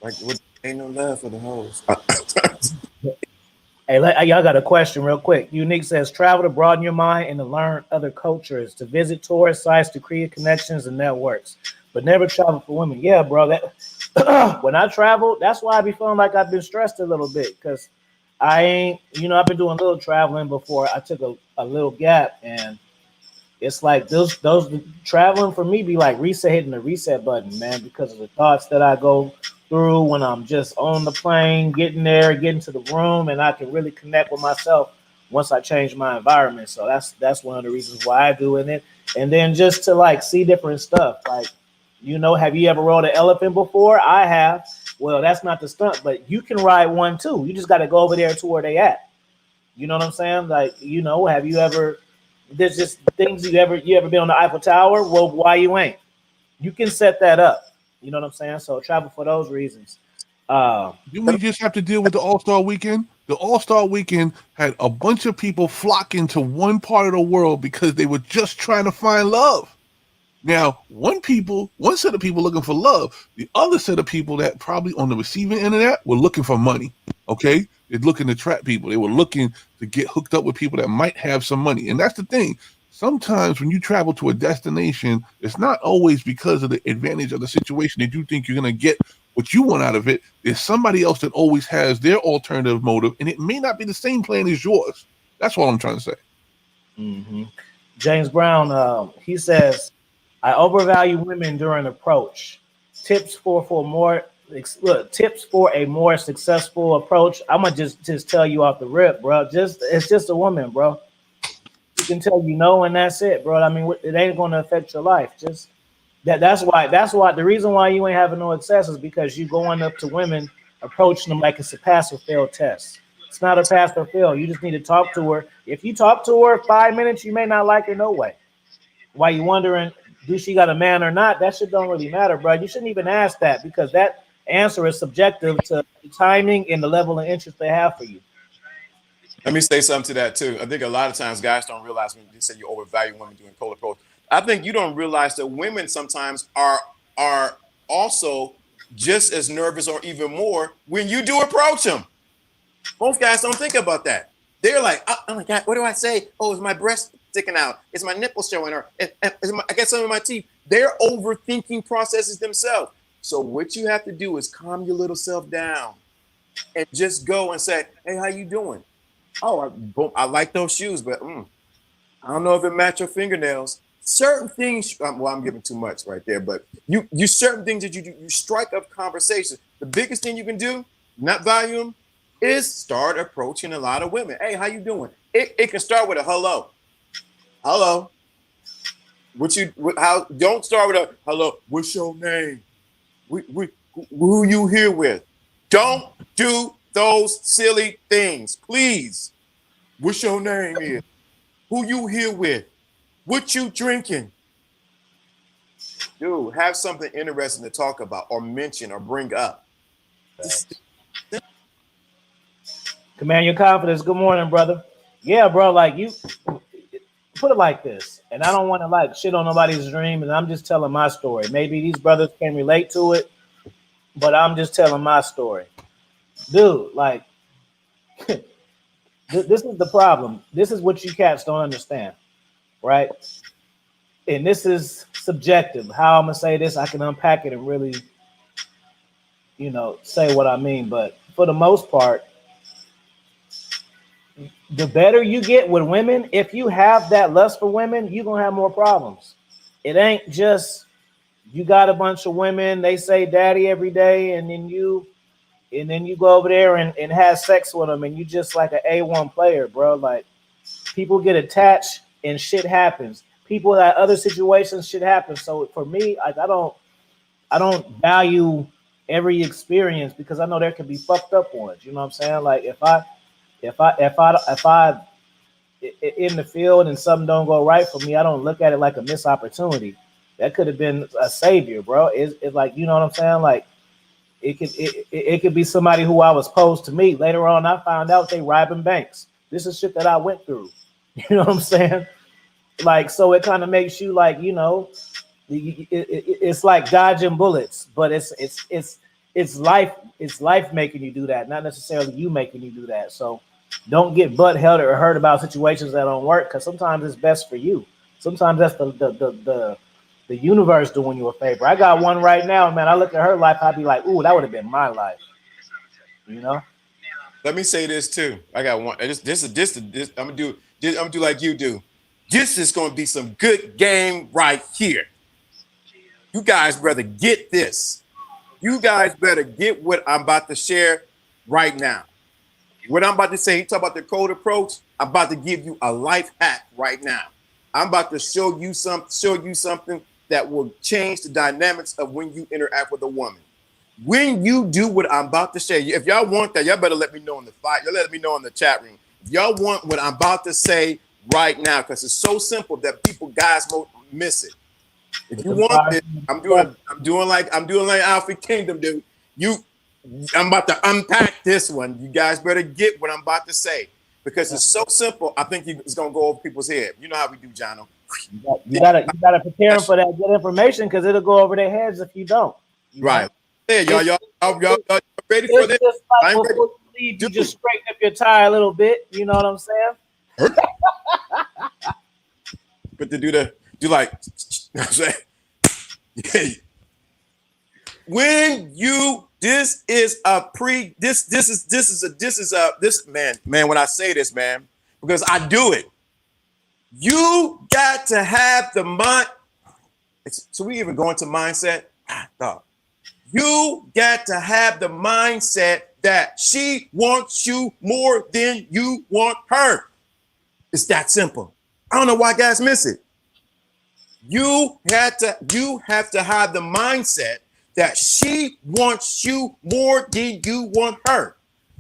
Like, ain't no love for the hoes. Hey, y'all got a question real quick. Unique says, travel to broaden your mind and to learn other cultures, to visit tourist sites, to create connections and networks, but never travel for women. Yeah, bro. That when I travel, that's why I be feeling like I've been stressed a little bit, because I ain't, I've been doing a little traveling before. I took a little gap, and it's like those traveling for me be like hitting the reset button, man, because of the thoughts that I go through when I'm just on the plane, getting there, getting to the room, and I can really connect with myself once I changed my environment. So that's one of the reasons why I do it. And then just to like see different stuff. Like, have you ever rode an elephant before? I have. Well, that's not the stunt, but you can ride one too. You just got to go over there to where they at. You know what I'm saying? Like, have you ever? There's just things you ever been on the Eiffel Tower? Well, why you ain't? You can set that up. You know what I'm saying? So travel for those reasons. Didn't we just have to deal with the All-Star Weekend? The All-Star Weekend had a bunch of people flocking to one part of the world because they were just trying to find love. Now, one set of people looking for love. The other set of people that probably on the receiving end of that were looking for money. Okay? They're looking to trap people. They were looking to get hooked up with people that might have some money. And that's the thing. Sometimes when you travel to a destination, it's not always because of the advantage of the situation that you think you're going to get what you want out of it. There's somebody else that always has their alternative motive, and it may not be the same plan as yours. That's what I'm trying to say. Mm-hmm. James Brown, he says, I overvalue women during approach. Tips for a more successful approach. I'm gonna just tell you off the rip, bro. It's just a woman, bro. You can tell no, and that's it, bro. I mean, it ain't gonna affect your life. Just that's why the reason why you ain't having no success is because you going up to women, approaching them like it's a pass or fail test. It's not a pass or fail. You just need to talk to her. If you talk to her 5 minutes, you may not like her no way. Why you wondering, do she got a man or not? That shit don't really matter, bro. You shouldn't even ask that because that answer is subjective to the timing and the level of interest they have for you. Let me say something to that too. I think a lot of times guys don't realize when you say you overvalue women doing cold approach. I think you don't realize that women sometimes are also just as nervous or even more when you do approach them. Most guys don't think about that. They're like, oh my God, what do I say? Oh, is my breast sticking out? Is my nipple showing? Or I got something in my teeth. They're overthinking processes themselves. So what you have to do is calm your little self down and just go and say, hey, how you doing? Oh, I like those shoes, but I don't know if it match your fingernails. Certain things, well, I'm giving too much right there, but you certain things that you do, you strike up conversation. The biggest thing you can do, not value them, is start approaching a lot of women. Hey, how you doing? It can start with a hello. Hello. Don't start with a hello. What's your name? Who you here with? Don't do those silly things, please. What's your name is? Who you here with? What you drinking? Dude, have something interesting to talk about or mention or bring up. Command your confidence. Good morning, brother. Yeah, bro, like you put it like this, and I don't want to like shit on nobody's dream, and I'm just telling my story. Maybe these brothers can relate to it, but I'm just telling my story. Dude, like this is the problem. This is what you cats don't understand, right? And this is subjective. How I'm gonna say this, I can unpack it and really, say what I mean. But for the most part, the better you get with women, if you have that lust for women, you're gonna have more problems. It ain't just you got a bunch of women, they say daddy every day, and then you go over there and have sex with them, and you just like an A1 player, bro. Like people get attached and shit happens. People that other situations shit happens. So for me, I don't value every experience because I know there could be fucked up ones. You know what I'm saying? Like if I in the field and something don't go right for me, I don't look at it like a missed opportunity. That could have been a savior, bro. It's like, you know what I'm saying? Like it could be somebody who I was supposed to meet. Later on, I found out they robbing banks. This is shit that I went through. You know what I'm saying? Like, so it kind of makes you like, it's like dodging bullets, but it's life making you do that, not necessarily you making you do that. So don't get butt held or hurt about situations that don't work, because sometimes it's best for you. Sometimes that's the universe doing you a favor. I got one right now, man. I look at her life, I'd be like, ooh, that would have been my life. Let me say this too. I got one. This. I'm gonna do like you do. This is gonna be some good game right here. You guys better get this. You guys better get what I'm about to share right now. What I'm about to say, you talk about the cold approach. I'm about to give you a life hack right now. I'm about to show you something that will change the dynamics of when you interact with a woman. When you do what I'm about to say, if y'all want that, y'all better let me know in the fight. Y'all let me know in the chat room. If y'all want what I'm about to say right now, because it's so simple that guys miss it. If you want it, I'm doing like Alpha Kingdom, dude. I'm about to unpack this one. You guys better get what I'm about to say because it's so simple. I think it's gonna go over people's head. You know how we do, Jono. You gotta prepare them for that good information because it'll go over their heads if you don't. Right. Hey, y'all ready for this? Just like before you leave, you just straighten up your tie a little bit. You know what I'm saying? But to do like, when you this man, when I say this, man, because I do it, you got to have the mind. So we even go into mindset. You got to have the mindset that she wants you more than you want her. It's that simple. I don't know why guys miss it. You have to have the mindset that she wants you more than you want her.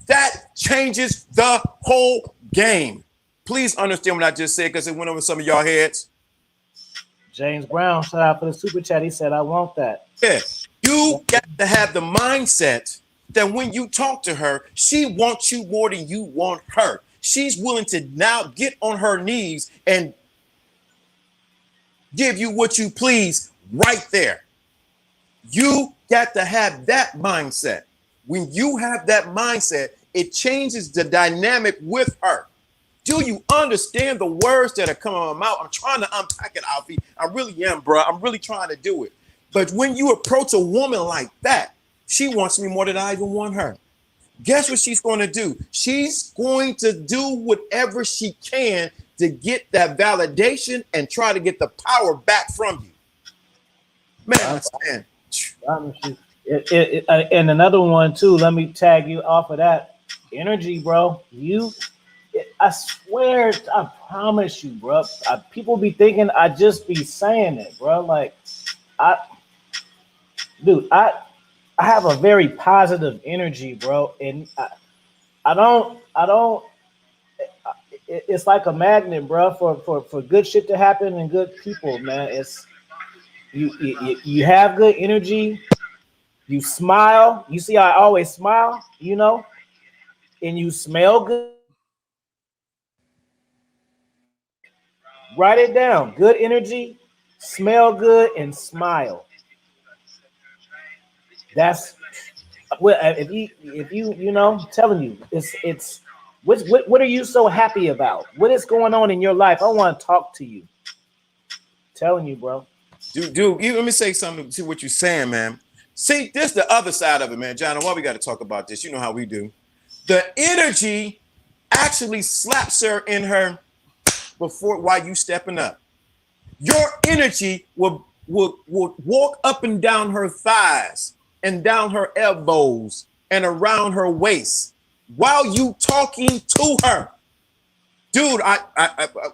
That changes the whole game. Please understand what I just said because it went over some of y'all heads. James Brown, shout out for the super chat. He said, I want that. Yeah. You got to have the mindset that when you talk to her, she wants you more than you want her. She's willing to now get on her knees and give you what you please right there. You got to have that mindset. When you have that mindset, it changes the dynamic with her. Do you understand the words that are coming out of my mouth? I'm trying to unpack it, Alfie. I really am, bro. I'm really trying to do it. But when you approach a woman like that, she wants me more than I even want her. Guess what she's going to do? She's going to do whatever she can to get that validation and try to get the power back from you. Man. And another one too, let me tag you off of that. Energy, bro. I swear, I promise you, bro. People be thinking I just be saying it, bro. Like, I have a very positive energy, bro, and I don't. It's like a magnet, bro, for good shit to happen and good people, man. It's you have good energy. You smile. You see, I always smile, you know, and you smell good. Write it down. Good energy, smell good, and smile. That's well. If you know, telling you, it's what are you so happy about? What is going on in your life? I want to talk to you. Telling you, bro. Dude, let me say something to what you're saying, man. See, this is the other side of it, man. John, why we got to talk about this? You know how we do. The energy actually slaps her in her while you stepping up. Your energy will walk up and down her thighs and down her elbows and around her waist while you talking to her. Dude, I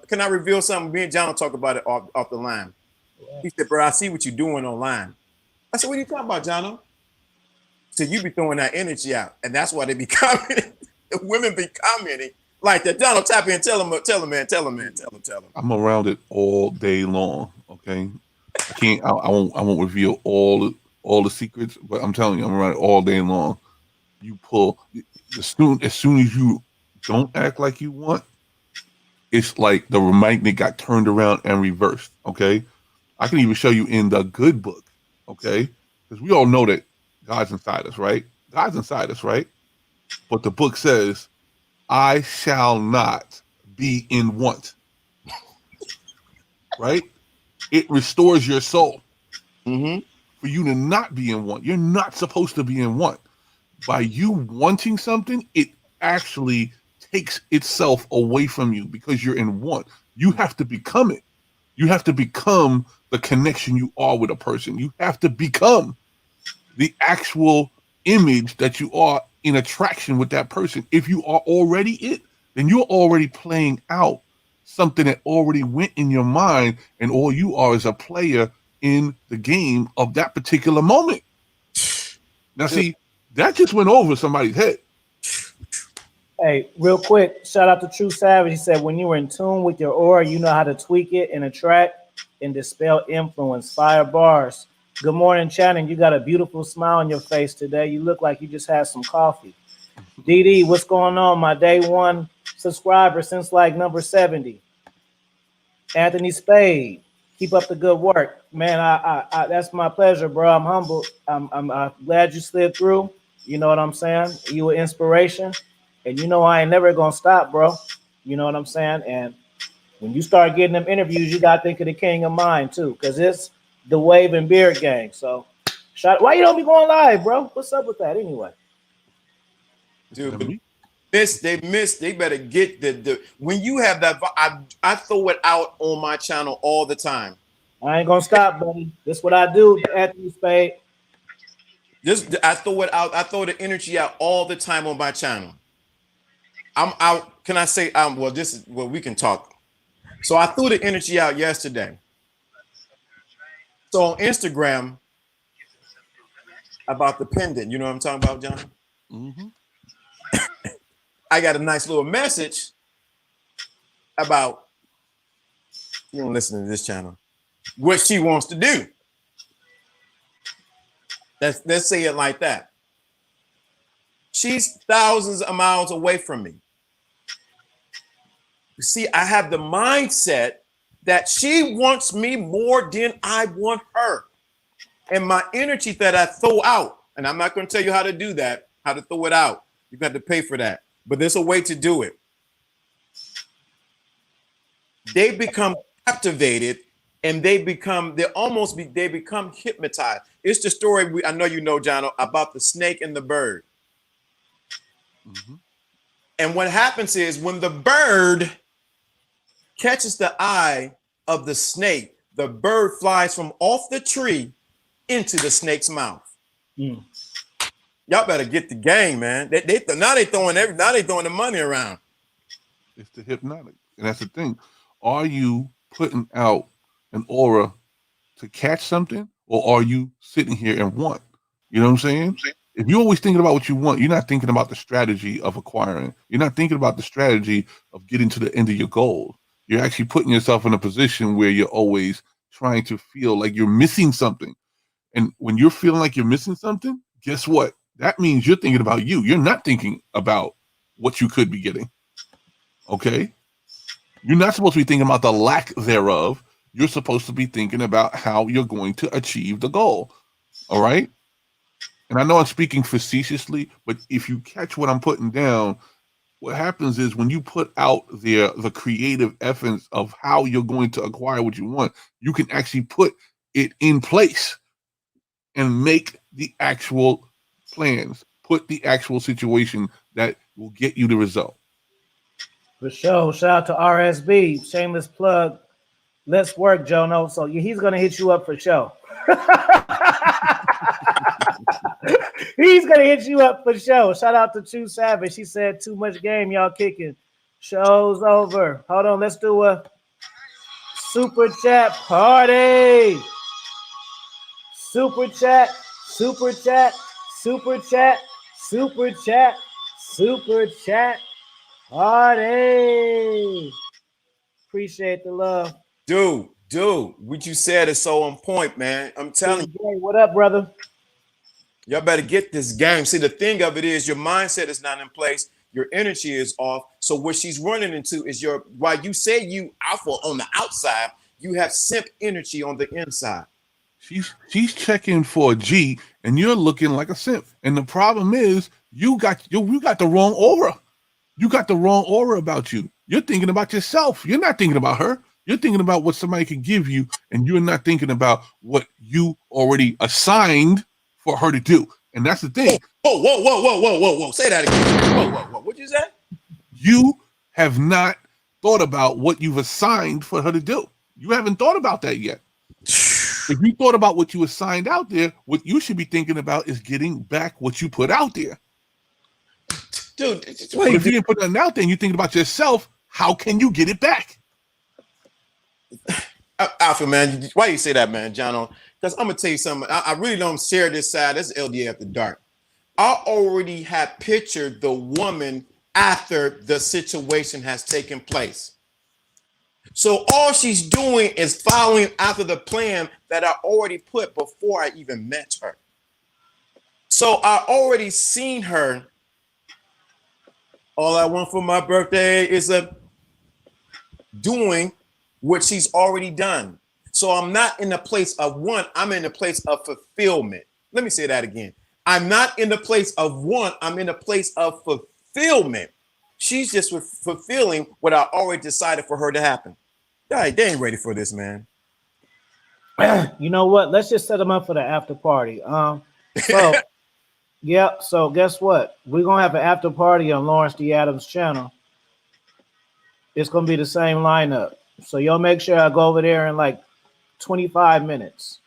can I reveal something? Me and John will talk about it off the line. Yeah. He said, bro, I see what you're doing online. I said, what are you talking about, Jono? So you be throwing that energy out. And that's why they be commenting. The women be commenting like that. Jono, tap in, tell him, man. I'm around it all day long. Okay. I won't reveal all the secrets, but I'm telling you, I'm around it all day long. You pull as soon as you don't act like you want, it's like the magnet got turned around and reversed. Okay. I can even show you in the good book. Okay. Because we all know that God's inside us, right? God's inside us, right? But the book says, I shall not be in want. Right? It restores your soul. Mm-hmm. For you to not be in want. You're not supposed to be in want. By you wanting something, it actually takes itself away from you because you're in want. You have to become it. You have to become the connection you are with a person. You have to become the actual image that you are in attraction with that person. If you are already it, then you're already playing out something that already went in your mind, and all you are is a player in the game of that particular moment. Now, see, that just went over somebody's head. Hey, real quick, shout out to True Savage. He said, when you were in tune with your aura, you know how to tweak it and attract and dispel influence. Fire bars. Good morning, Channing. You got a beautiful smile on your face today. You look like you just had some coffee. DD, what's going on? My day one subscriber since like number 70. Anthony Spade, keep up the good work. Man, I that's my pleasure, bro. I'm humble. I'm glad you slid through. You know what I'm saying? You were inspiration. And you know I ain't never gonna stop, bro. You know what I'm saying? And when you start getting them interviews, you gotta think of the king of mine too, because it's the Wave and Beard Gang. So, why you don't be going live, bro? What's up with that anyway? Dude, but they better get the when you have that. I throw it out on my channel all the time. I ain't gonna stop, buddy. This what I do, Anthony Spade. I throw it out. I throw the energy out all the time on my channel. I'm out. Can I say well, this is well, we can talk. So I threw the energy out yesterday. So on Instagram about the pendant, you know what I'm talking about, John? Mm-hmm. I got a nice little message about, you don't listen to this channel, what she wants to do. Let's say it like that. She's thousands of miles away from me. You see, I have the mindset that she wants me more than I want her. And my energy that I throw out, and I'm not going to tell you how to do that, how to throw it out. You got to pay for that. But there's a way to do it. They become captivated and they become hypnotized. It's the story I know you know, Jono, about the snake and the bird. Mm-hmm. And what happens is when the bird catches the eye of the snake, the bird flies from off the tree into the snake's mouth. Mm. Y'all better get the game, man. Now they throwing the money around. It's the hypnotic, and that's the thing. Are you putting out an aura to catch something, or are you sitting here and want? You know what I'm saying? If you're always thinking about what you want, you're not thinking about the strategy of acquiring. You're not thinking about the strategy of getting to the end of your goal. You're actually putting yourself in a position where you're always trying to feel like you're missing something. And when you're feeling like you're missing something, guess what? That means you're thinking about you. You're not thinking about what you could be getting. Okay? You're not supposed to be thinking about the lack thereof. You're supposed to be thinking about how you're going to achieve the goal. All right? And I know I'm speaking facetiously, but if you catch what I'm putting down, what happens is when you put out the creative essence of how you're going to acquire what you want, you can actually put it in place and make the actual plans, put the actual situation that will get you the result. For sure. Shout out to RSB. Shameless plug. Let's work, Jono. So he's going to hit you up for sure. He's going to hit you up for sure. Shout out to True Savage. She said, too much game y'all kicking. Show's over. Hold on. Let's do a super chat party. Super chat. Super chat. Super chat. Super chat. Super chat. Party. Appreciate the love. Dude, what you said is so on point, man. I'm telling you. What up, brother? Y'all better get this game. See, the thing of it is your mindset is not in place. Your energy is off. So what she's running into is while you say you alpha on the outside, you have simp energy on the inside. She's checking for a G and you're looking like a simp. And the problem is you got the wrong aura. You got the wrong aura about you. You're thinking about yourself. You're not thinking about her. You're thinking about what somebody can give you, and you're not thinking about what you already assigned for her to do. And that's the thing. Whoa. Say that again. Whoa. What'd you say? You have not thought about what you've assigned for her to do. You haven't thought about that yet. If you thought about what you assigned out there, what you should be thinking about is getting back what you put out there. dude. But if you didn't put nothing out there and you think about yourself, how can you get it back? Alpha, man, why you say that, man, Jono? Because I'm gonna tell you something. I really don't share this side. This is LD After Dark. I already had pictured the woman after the situation has taken place. So all she's doing is following after the plan that I already put before I even met her. So I already seen her. All I want for my birthday is doing what she's already done. So I'm not in the place of want, I'm in the place of fulfillment. Let me say that again. I'm not in the place of want, I'm in the place of fulfillment. She's just fulfilling what I already decided for her to happen. They ain't ready for this, man. You know what? Let's just set them up for the after party. So yeah, so guess what? We're gonna have an after party on Lawrence D. Adams' channel. It's gonna be the same lineup. So y'all make sure I go over there in like 25 minutes.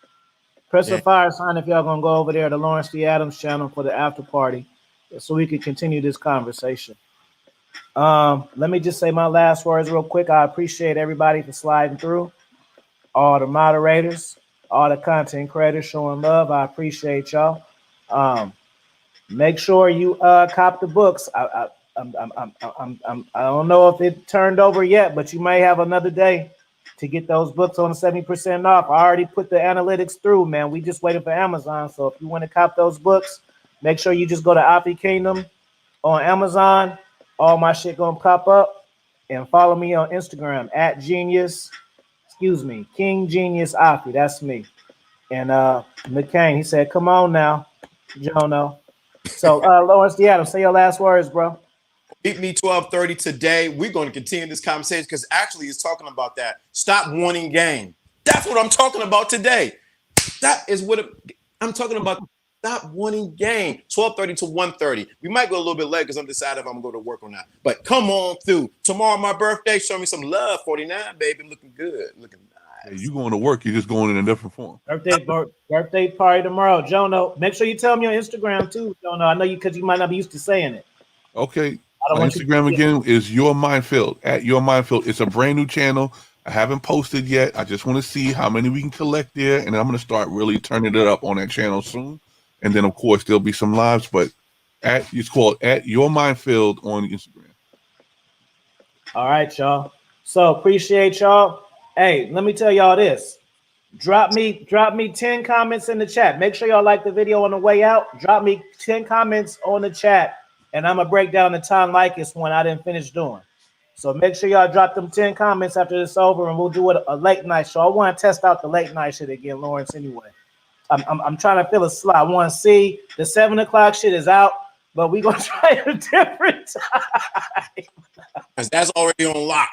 Press the fire sign if y'all gonna go over there to Lawrence D. Adams' channel for the after party, so we can continue this conversation. Let me just say my last words real quick. I appreciate everybody for sliding through. All the moderators, all the content creators showing love. I appreciate y'all. Make sure you cop the books. I don't know if it turned over yet, but you may have another day to get those books on 70% off. I already put the analytics through, man. We just waiting for Amazon. So if you want to cop those books, make sure you just go to Afi Kingdom on Amazon. All my shit gonna pop up, and follow me on Instagram at King Genius Afi. That's me. And McCain, he said, "Come on now, Jono." So Lawrence D. Adams, say your last words, bro. Meet me 12:30 today. We're going to continue this conversation because actually it's talking about that. Stop wanting gain. That's what I'm talking about today. That is what I'm talking about. Stop wanting gain. 12:30 to 1:30. We might go a little bit late because I'm deciding if I'm going to go to work or not. But come on through. Tomorrow, my birthday. Show me some love. 49, baby. Looking good. Looking nice. Hey, you going to work. You're just going in a different form. Birthday party tomorrow. Jono, make sure you tell me on Instagram too, Jono. I know you because you might not be used to saying it. Okay. My Instagram again is Your Minefield, at Your Minefield. It's a brand new channel. I haven't posted yet. I just want to see how many we can collect there. And I'm going to start really turning it up on that channel soon. And then, of course, there'll be some lives, but it's called at Your Minefield on Instagram. All right, y'all. So appreciate y'all. Hey, let me tell y'all this. Drop me 10 comments in the chat. Make sure y'all like the video on the way out. Drop me 10 comments on the chat, and I'm gonna break down the Tom Likas one I didn't finish doing. So make sure y'all drop them 10 comments after this over, and we'll do a late night show. I want to test out the late night shit again, Lawrence. Anyway, I'm trying to fill a slot. I want to see the 7 o'clock shit is out, but we gonna try a different time. Because that's already on lock.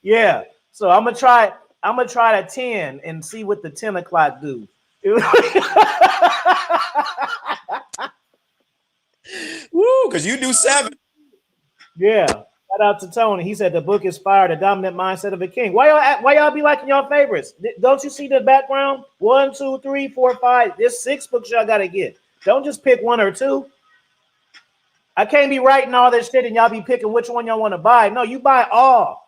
Yeah. So I'm gonna try the 10 and see what the 10 o'clock do. Woo, because you do 7. Yeah. Shout out to Tony. He said the book is fire, the dominant mindset of a king. Why y'all be liking your favorites? Don't you see the background? 1, 2, 3, 4, 5. There's 6 books y'all gotta get. Don't just pick 1 or 2. I can't be writing all this shit and y'all be picking which one y'all want to buy. No, you buy all.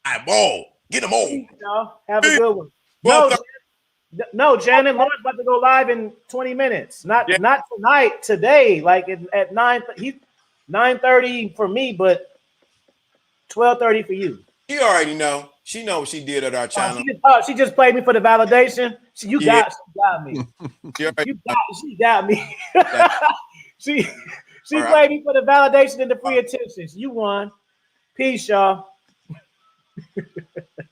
I'm all. Get them all. No, have a good one. No, Janet, Lawrence about to go live in 20 minutes. Not tonight, today. Like at 9:30 for me, but 12:30 for you. She already know. She know what she did at our channel. She just played me for the validation. She got me. She got me. She played me for the validation and the free attention. You won. Peace, y'all.